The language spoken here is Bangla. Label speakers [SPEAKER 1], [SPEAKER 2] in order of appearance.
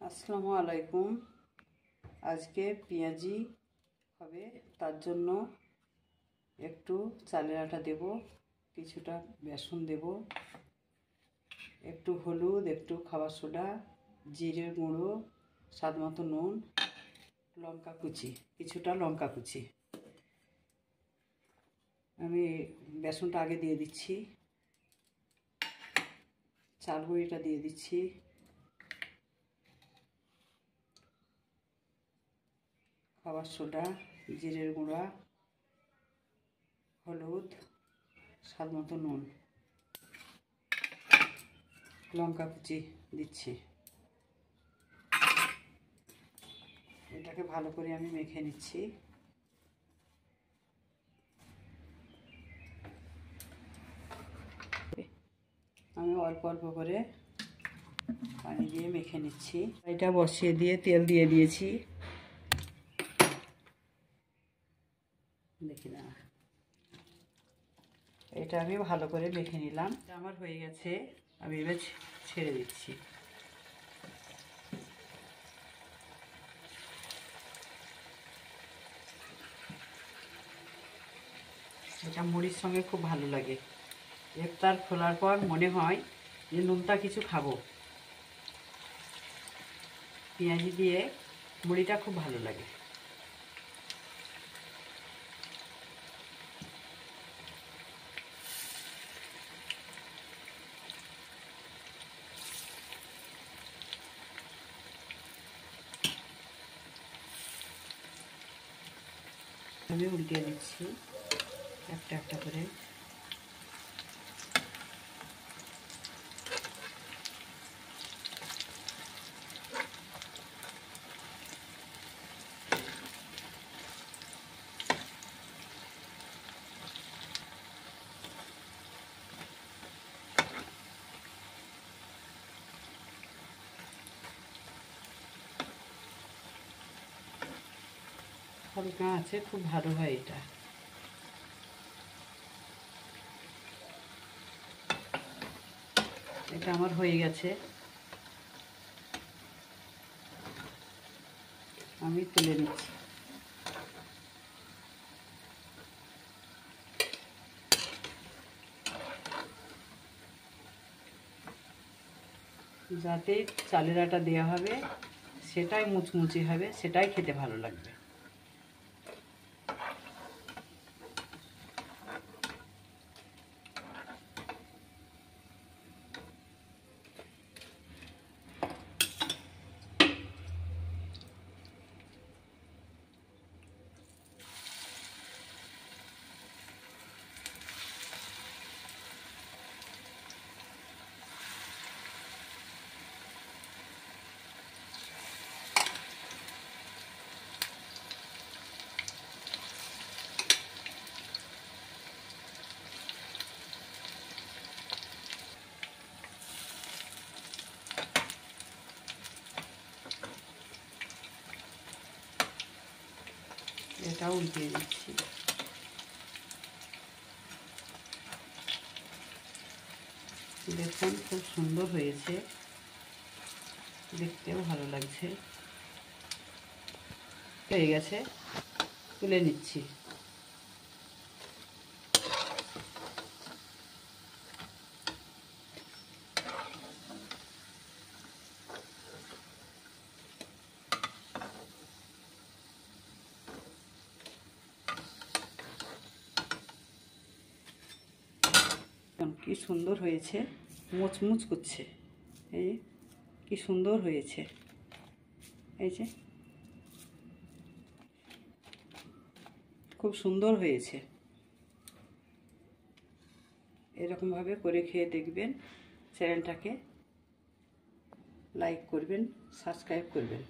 [SPEAKER 1] আসসালামু আলাইকুম। আজকে পেঁয়াজি হবে, তার জন্য একটু চালের আটা দেব, কিছুটা বেসন দেব, একটু হলুদ, একটু খাবার সোডা, জিরের গুঁড়ো, স্বাদ মতো নুন, লঙ্কা কুচি, কিছুটা লঙ্কা কুচি। আমি বেসনটা আগে দিয়ে দিচ্ছি, চাল গুঁড়িটা দিয়ে দিচ্ছি, খাবার সোডা, জিরের গুঁড়া, হলুদ, স্বাদ মতো নুন, লঙ্কা কুচি দিচ্ছি। এটাকে ভালো করে আমি মেখে নিচ্ছি। আমি অল্প অল্প করে পানি দিয়ে মেখে নিচ্ছি। এটা বসিয়ে দিয়ে তেল দিয়ে দিয়েছি। দেখি না, এটা আমি ভালো করে মেখে নিলাম। আমার হয়ে গেছে, আমি এবার ছেড়ে দিচ্ছি। এটা মুড়ির সঙ্গে খুব ভালো লাগে। ইফতার খোলার পর মনে হয় যে নুনটা কিছু খাবো। পেঁয়াজি দিয়ে মুড়িটা খুব ভালো লাগে। আমি উল্টিয়ে দিচ্ছি একটা একটা করে। হালকা আছে, খুব ভালো হয় এটা। এটা আমার হয়ে গেছে, আমি তুলে নিচ্ছি। যাতে চালের আটা দেওয়া হবে সেটাই মুচমুচি হবে, সেটাই খেতে ভালো লাগবে। এটা উল্টিয়ে দিচ্ছি। দেখুন খুব সুন্দর হয়েছে, দেখতেও ভালো লাগছে। হয়ে গেছে, তুলে নিচ্ছি। কি সুন্দর হয়েছে, মুচমুচ করছে। এই কি সুন্দর হয়েছে, এই যে খুব সুন্দর হয়েছে। এরকমভাবে করে খেয়ে দেখবেন। চ্যানেলটাকে লাইক করবেন, সাবস্ক্রাইব করবেন।